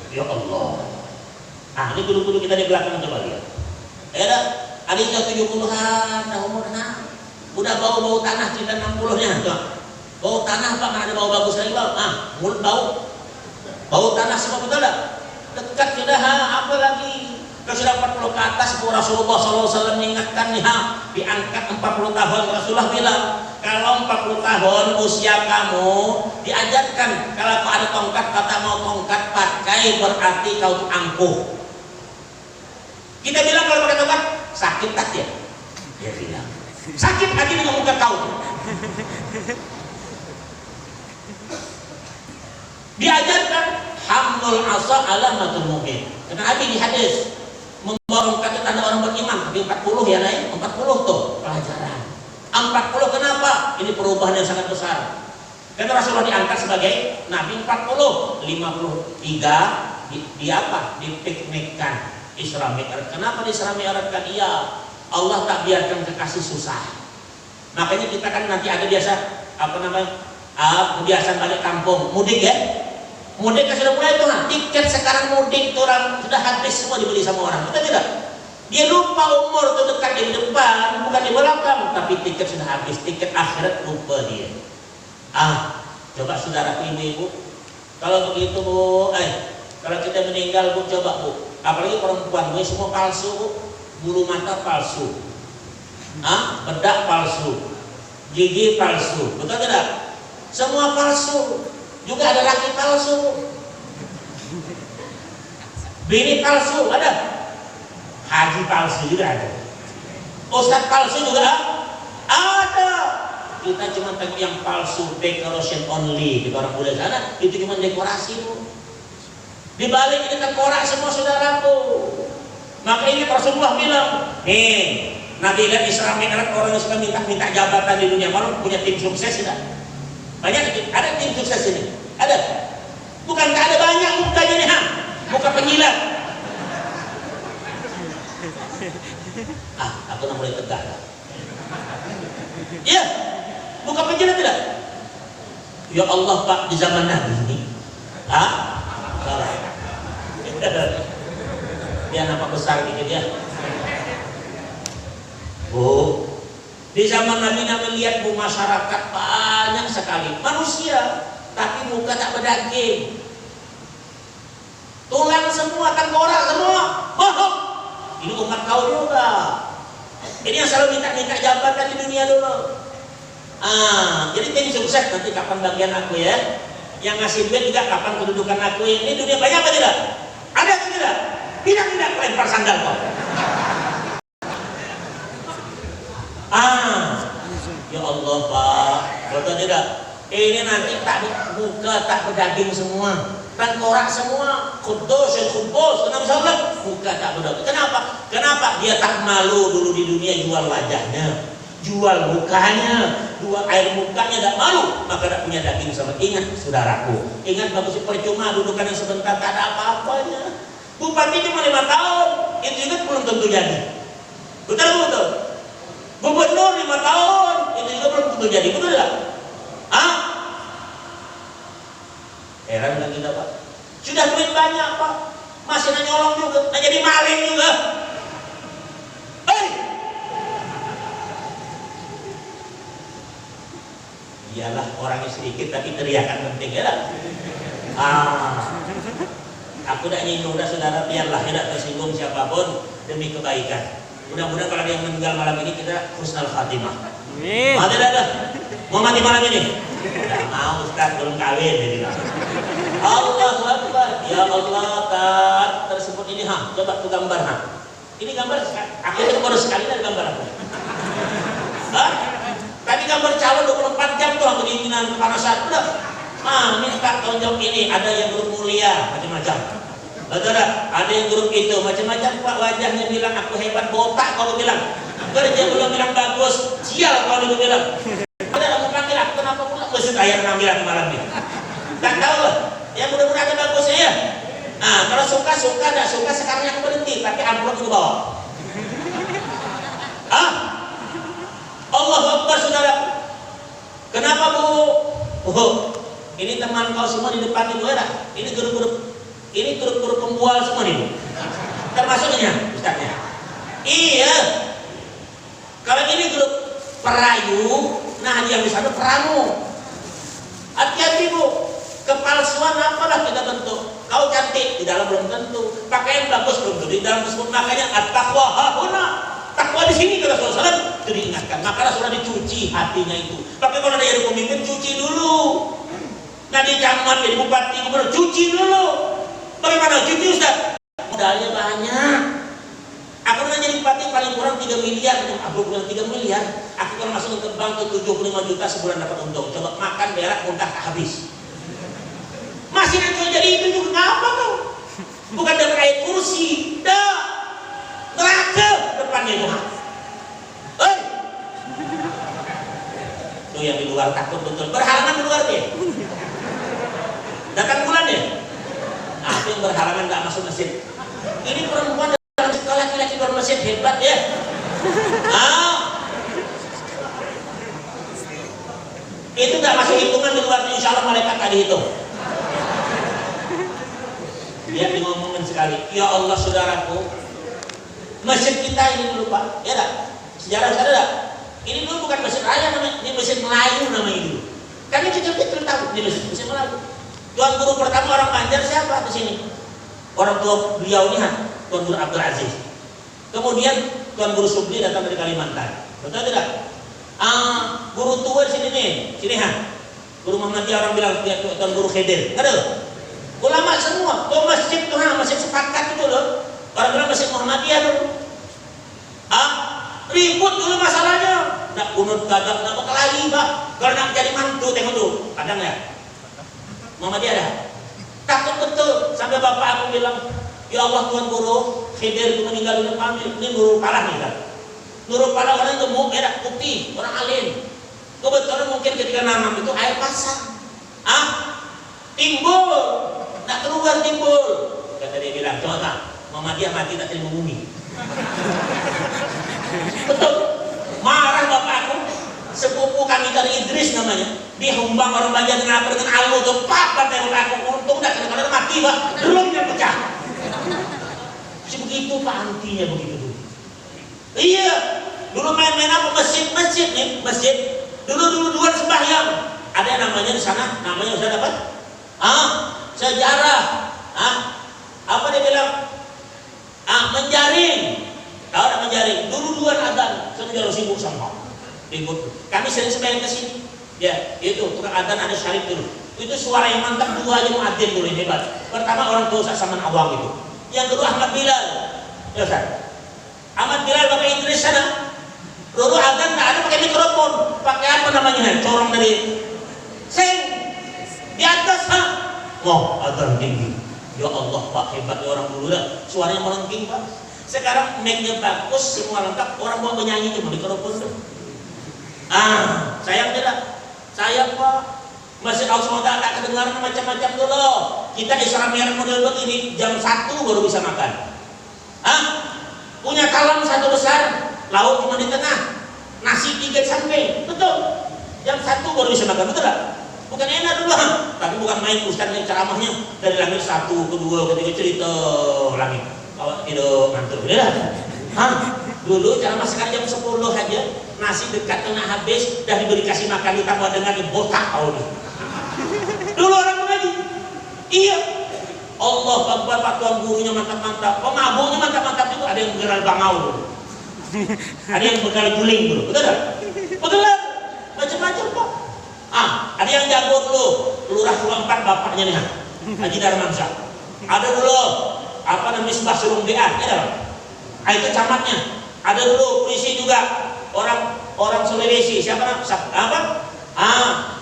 Ya Allah. Ini guru-guru kita di belakang coba lihat. Ada yang 70-an, dah umurnya. Udah bau-bau tanah kita 60-nya. Bau tanah Pak, mana ada bau bagus lagi Pak? Mulut bau tanah semua, betul tak? Dekat sudah, apa lagi? Kalau sudah 40 ke atas, Rasulullah SAW mengingatkan nih, diangkat 40 tahun. Rasulullah bilang, kalau 40 tahun usia kamu, diajarkan kalau kau ada tongkat, kata mau tongkat pakai, berarti kau angkuh. Kita bilang kalau pakai tongkat, sakit tak ya? Dia bilang, sakit lagi dengan muka kau. Diajarkan hamdul asa alamatul mu'min. Karena Nabi di hadis membawa tongkat tanda orang beriman. Tapi 40 ya naik, 40 tuh pelajaran. 40 kenapa? Ini perubahan yang sangat besar. Karena Rasulullah diangkat sebagai Nabi 40, 53 di apa? Dipiknikkan Isra Mi'raj. Kenapa di Isra Mi'raj kan? Iya, Allah tak biarkan kekasih susah. Makanya kita kan nanti ada biasa apa namanya? Kebiasaan balik kampung, mudik ya. Mudik kan sudah mulai tuh, tiket sekarang mudik tuh orang sudah habis semua dibeli sama orang. Kita tidak. Dia lupa umur tuh dekat di depan, bukan di belakang, tapi tiket sudah habis, tiket akhirat lupa dia. Coba saudaraku ibu-ibu, kalau begitu Bu, kalau kita meninggal Bu, coba Bu, apalagi perempuan, Bu, semua palsu Bu, bulu mata palsu, bedak palsu, gigi palsu, betul tidak? Semua palsu. Juga ada laki palsu, bini palsu ada, haji palsu juga ada, ustadz palsu juga ada. Kita cuma tengok yang palsu, decoration only. Kita orang muda sana itu cuma dekorasi Bu. Di balik ini tengkorak semua saudaraku. Maka ini Rasulullah bilang, Nabi lihat Isra Mi'raj orang yang suka minta jabatan di dunia, malu punya tim sukses tidak? Banyak, ada tim sukses ini, ada. Bukankah ada banyak mukanya nih, muka penjilat. Aku nak mulai tegak. Iya, muka penjilat tidak? Ya Allah Pak, di zaman Nabi ini, salah. Dia nampak besar gitu dia. Bu, di zaman Nabi lihat Bu, masyarakat banyak sekali manusia, tapi muka tak berdaging, tulang semua, tengkorak semua, bohong. Ini umat kau juga. Ini yang selalu minta jabatan di dunia dulu. Jadi tim sukses nanti kapan bagian aku ya? Yang ngasih duit juga kapan kedudukan aku? Ini dunia banyak apa tidak? Ada atau tidak? Tidak lempar sandal kau. Ya Allah Pak, betul tidak? Ini nanti muka tak berdaging semua, tengkorak semua, kudus, kenapa? Muka tak berdaging. Kenapa? Dia tak malu dulu di dunia jual wajahnya, jual mukanya, jual air mukanya, tak malu, maka tak punya daging sama. Ingat saudaraku, ingat bagus, percuma dudukan yang sebentar tak ada apa-apanya. Bupati cuma 5 tahun, itu juga belum tentu jadi. Betul. Gubernur 5 tahun, itu juga belum tentu jadi, betul tidak? Heran kan kita Pak? Sudah duit banyak Pak, masih nak nyolong juga, nak jadi maling juga. Iyalah orangnya sedikit tapi teriakan penting ya lah. Aku tidak nyinggung dah saudara, biarlah tidak tersinggung siapapun demi kebaikan. Mudah-mudahan kalau ada yang meninggal malam ini kita husnul khatimah. Amin. Mau mati malam ini? Tidak mau Ustaz, belum kawin dia bilang. Allahu Akbar. Ya Allah, tak tersebut ini coba tuh gambar Ini gambar aku itu baru sekali ada gambar aku. Tadi gambar calon 24 jam tuh aku diinginan kepanasan. Udah. Minta tonjok ini, ada yang grup mulia macam-macam. Betul tak? Ada yang grup itu macam-macam Pak, wajahnya bilang aku hebat, botak kalau bilang. Kerja belum bilang bagus, sial kalau dia bilang. Ada kamu panggil aku kenapa pula mesin ayam ngambil aku malam ini. Tak tahu lah. Ya mudah-mudahan ada bagusnya ya. Kalau suka, tidak suka sekarang aku berhenti, tapi amplop itu bawa. Allahu Akbar saudara. Kenapa Bu? Oh, ini teman kau semua di depan ibu ya. Ini grup pembual semua nih. Termasuknya Ustaznya. Iya. Kalau ini grup perayu, nah yang di sana peramu. Hati-hati Bu. Kepalsuan apalah kita bentuk. Kau cantik di dalam belum tentu. Pakaian bagus belum tentu di dalam tersebut. Makanya at-taqwa hahuna. Takwa di sini kata Rasulullah itu diingatkan. Maka sudah dicuci hatinya itu. Tapi kalau ada yang pemimpin cuci dulu. Nah di camat, jadi bupati, gubernur cuci dulu. Bagaimana cuci Ustaz? Modalnya banyak. Aku pernah jadi bupati paling kurang 3 miliar. Aku bilang 3 miliar. Aku kalau masuk ke bank ke 75 juta sebulan dapat untung. Coba makan berak muntah habis. Masih nanti jadi itu juga ngapa kau? Bukan dapat air kursi. Dah. Neraka depannya itu. Hei. Tuh yang di luar takut betul. Berhalangan di luar dia. Datang bulan ya. Nah, itu yang berhalangan gak masuk masjid. Ini perempuan dalam sekolah laki-laki luar masjid hebat ya. Itu gak masuk hitungan di luar. Insya Allah malaikat gak dihitung. Dia ngomongin sekali. Ya Allah saudaraku. Masjid kita ini dulu Pak, ya tak? Sejarah saya tak? Ini dulu bukan masjid raya namanya, ini masjid Melayu namanya dulu. Kami kecil-kecil tahu ini masjid Melayu. Tuan guru pertama orang Banjar siapa di sini? Orang tua beliau ini Tuan Guru Abdul Aziz. Kemudian Tuan Guru Subli datang dari Kalimantan. Betul tidak? Guru tua di sini nih, sini Guru Muhammadiyah orang bilang Tuan Guru Khedir. Ada? Ulama semua. Tuh masjid tuh masjid sepakat itu loh. Orang bilang masjid Muhammadiyah dulu. Ribut dulu masalahnya. Nak kunut gagap, nak berkelahi Pak. Kalau nak jadi mantu tengok dulu. Kadang ya. Muhammadiyah ada. Takut betul. Sampai bapak aku bilang, ya Allah Tuan Guru Khidir meninggal dunia kami. Ini Nurul Falah nih kan. Nurul Falah orang gemuk, merah, putih, orang alim. Kebetulan mungkin ketika nanam itu air pasang. Timbul. Nak keluar timbul. Kata dia bilang, coba Muhammadiyah mati tak terima bumi. Betul. Marah bapakku. Sepupu kami dari Idris namanya. Dihumbang orang Banjar dengan alu tuh pak bantai aku. Untung dah kadang-kadang mati Pak. Belumnya pecah. Begitu Pak antinya begitu dulu. Iya. Dulu main-main apa masjid nih masjid. Dulu duluan sembahyang. Ada yang namanya di sana. Namanya sudah dapat? Sejarah. Apa dia bilang? Menjaring. Tahu tak menjaring? Duluan adzan, semenjak sibuk sama. Ikut. Kami sering sembahyang ke sini. Ya, itu tukang adzan ada syarif dulu. Itu suara yang mantap dua aja muadzin dulu yang hebat. Pertama orang tua Ustaz Saman Awang itu. Yang kedua Ahmad Bilal. Ya Ustaz. Ahmad Bilal Bapak Idris sana. Dulu adzan tak ada pakai mikrofon. Pakai apa namanya? Corong dari seng di atas Wah, adzan tinggi. Ya Allah Pak, hebatnya orang dulu dah. Suaranya melengking Pak. Sekarang mic-nya bagus, semua lengkap. Orang mau menyanyi cuma mikrofon tuh. Sayang tidak? Sayang Pak. Masjid Allah tak kedengaran macam-macam dulu. Kita Isra Mi'raj model begini, jam 1 baru bisa makan. Punya kalam satu besar, lauk cuma di tengah, nasi 3 samping, betul. Jam 1 baru bisa makan, betul tak? Bukan enak dulu, tapi bukan main ustaz yang ceramahnya dari langit 1, kedua, ketiga cerita langit. Kalau tidak ngantuk, beda. Dulu ceramah sekali jam 10 aja, nasi dekat tengah habis, dah diberi kasih makan ditambah dengan botak kau nih. Dulu orang mengaji, iya. Allah Akbar Pak Tuan gurunya mantap-mantap, pemabuknya mantap-mantap juga. Ada yang begal bangau dulu, ada yang begal guling dulu, betul tak? Betul tak? Macam-macam Pak. Ada yang jago dulu, Lurah Tua 4 bapaknya nih, Haji Darmansyah. Ada dulu apa namanya Misbah Surung BA, ya itu camatnya. Ada dulu polisi juga, orang Sulawesi, siapa apa?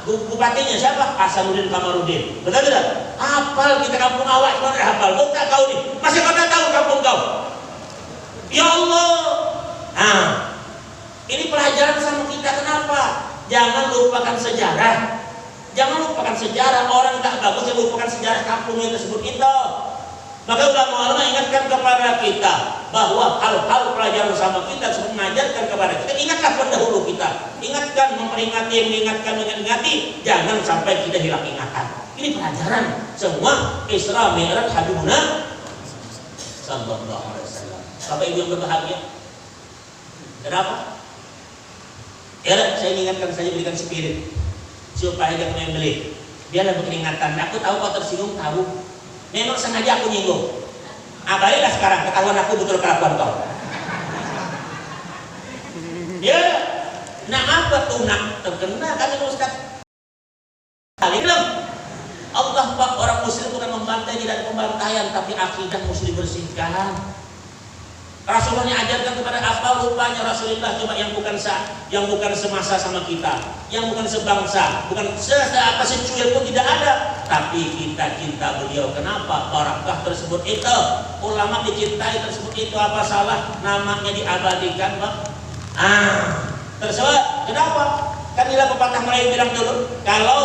Bupatinya siapa? Hasanuddin Kamarudin. Betul tidak? Hafal kita kampung awak cuma ada hafal. Kau tak tahu nih, masih kau tak tahu kampung kau. Ya Allah. Ini pelajaran sama kita. Kenapa? Jangan lupakan sejarah. Jangan lupakan sejarah. Orang tak bagus yang lupakan sejarah kampungnya tersebut itu. Maka ulama-ulama ingatkan kepada kita bahwa hal-hal pelajaran sama kita mengajarkan kepada kita, ingatlah pendahulu kita, ingatkan, memperingati, mengingati, jangan sampai kita hilang ingatan. Ini pelajaran semua Isra Mi'raj Habibuna sallallahu alaihi wasallam. Bapak Ibu yang berbahagia, kenapa? Ya, saya ingatkan saja, berikan spirit supaya jangan main beli. Biarlah beringatan. Aku tahu kau tersinggung, tahu. Memang sengaja aku nyinggung. Baiklah sekarang ketahuan aku betul kelakuan kau. Ya, nah apa tuh nak terkena kan itu Ustaz? Belum. Allah Pak, orang muslim bukan membantai, tidak ada pembantaian, tapi akidah mesti dibersihkan. Rasulullah ajarkan kepada apa rupanya Rasulullah, coba yang bukan semasa sama kita, yang bukan sebangsa, bukan secuil pun tidak ada, tapi kita cinta beliau. Kenapa? Barakah tersebut itu, ulama dicintai tersebut itu, apa salah namanya diabadikan Pak? Tersebut kenapa? Kan bila pepatah Melayu bilang dulu, kalau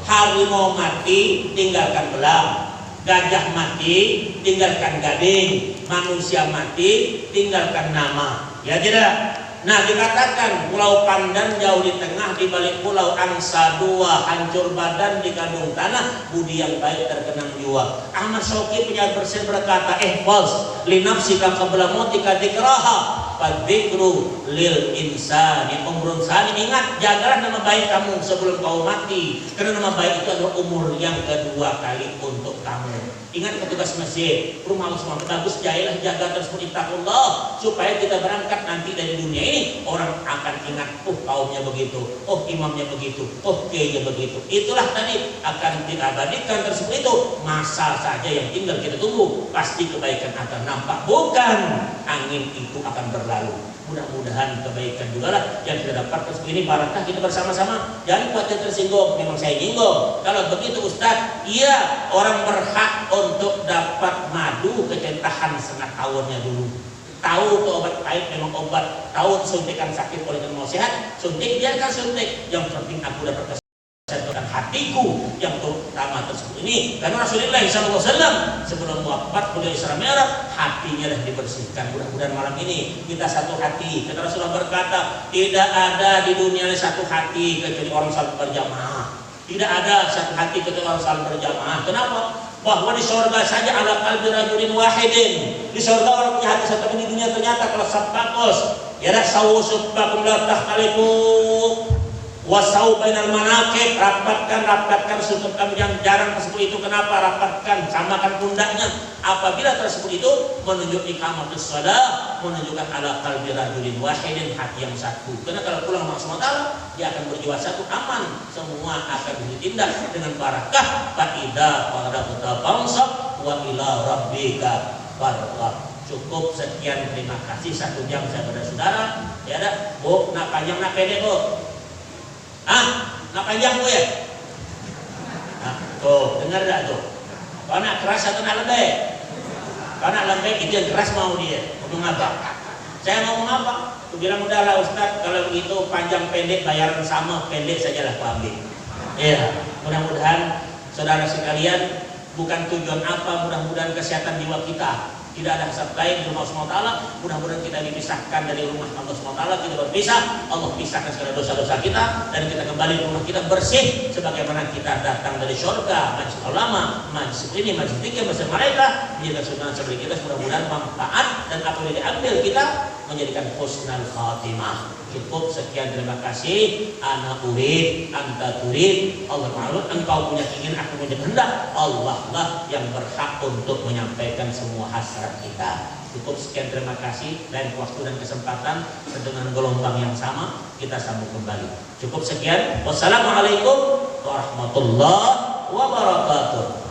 harimau mati tinggalkan belang, gajah mati tinggalkan gading, manusia mati tinggalkan nama. Ya tidak? Nah, dikatakan Pulau Pandan jauh di tengah, di balik pulau angsa dua, hancur badan di kandung tanah, budi yang baik terkenang jiwa. Ahmad Syauqi penyair bersin berkata, ihfaz li nafsika qabla mautika dzikraha fadzikru lil insani umrun sani. Ingat, jagalah nama baik kamu sebelum kau mati, karena nama baik itu adalah umur yang kedua kali untuk kamu. Ingat petugas masjid, rumah semua bagus, jadilah jaga tersebut, ittaqullah, supaya kita berangkat nanti dari dunia ini orang akan ingat, oh kaumnya begitu, oh imamnya begitu, oh kiainya begitu. Itulah tadi akan kita abadikan tersebut itu. Masa saja yang tinggal kita tunggu, pasti kebaikan akan nampak, bukan angin itu akan berlalu. Mudah-mudahan kebaikan juga lah yang kita dapat tersebut ini, barakah kita bersama-sama. Jangan buat yang tersinggung, memang saya nyinggung. Kalau begitu Ustaz, iya, orang berhak untuk dapat madu kecentahan setengah tahunnya dulu. Tahu tuh obat pahit memang obat, tahu suntikan sakit oleh mau sehat, suntik, biarkan suntik. Yang penting aku dapat kesehatan hatiku yang terutama tersebut ini. Karena Rasulullah SAW sebelum wafat beliau Isra Mi'raj, hatinya dah dibersihkan. Mudah-mudahan malam ini kita satu hati. Kata Rasulullah berkata, tidak ada di dunia ini satu hati kecuali orang salat berjamaah. Tidak ada satu hati kecuali orang salat berjamaah. Kenapa? Bahwa di surga saja ala qalbi rajulin wahidin. Di surga orang punya hati satu, di dunia ternyata kalau sabakos ya dah sawusubbakum la tahtalifu wasau bainal manakib, rapatkan sutut kamu yang jarang tersebut itu. Kenapa rapatkan, samakan pundaknya? Apabila tersebut itu menunjuk iqamatus shalah, menunjukkan ala qalbi rajulin wahidin, hati yang satu. Karena kalau pulang sama Allah, dia akan berjiwa satu, aman, semua akan ditindak dengan barakah. Fa idza faragta fansab wa ila rabbika farghab. Cukup sekian, terima kasih. 1 jam saya pada saudara. Ya dah, Bu, nak panjang nak pendek, Bu? Nak panjang Bu ya? Tuh, dengar tak tuh? Kalau nak keras atau nak lembek? Kalau nak lembek itu yang keras mau dia. Ngomong apa? Saya ngomong apa? Aku bilang udahlah Ustaz, kalau begitu panjang pendek bayaran sama, pendek sajalah aku ambil. Ya, mudah-mudahan saudara sekalian, bukan tujuan apa, mudah-mudahan kesehatan jiwa kita tidak ada hasad lain di rumah Allah SWT. Mudah-mudahan kita dipisahkan dari rumah Allah SWT, kita berpisah, Allah pisahkan segala dosa-dosa kita, dan kita kembali ke rumah kita bersih sebagaimana kita datang dari surga. Majlis ulama, majlis ini, majlis zikir, majlis mereka menjadikan sunnah sebelum kita. Mudah-mudahan manfaat dan apa yang diambil kita menjadikan husnul khatimah. Cukup sekian, terima kasih. Ana urid, anta turid. Allah ma'ruf, engkau punya ingin, aku punya kehendak. Allah lah yang berhak untuk menyampaikan semua hasrat kita. Cukup sekian, terima kasih. Dan waktu dan kesempatan dengan gelombang yang sama kita sambung kembali. Cukup sekian. Wassalamualaikum warahmatullahi wabarakatuh.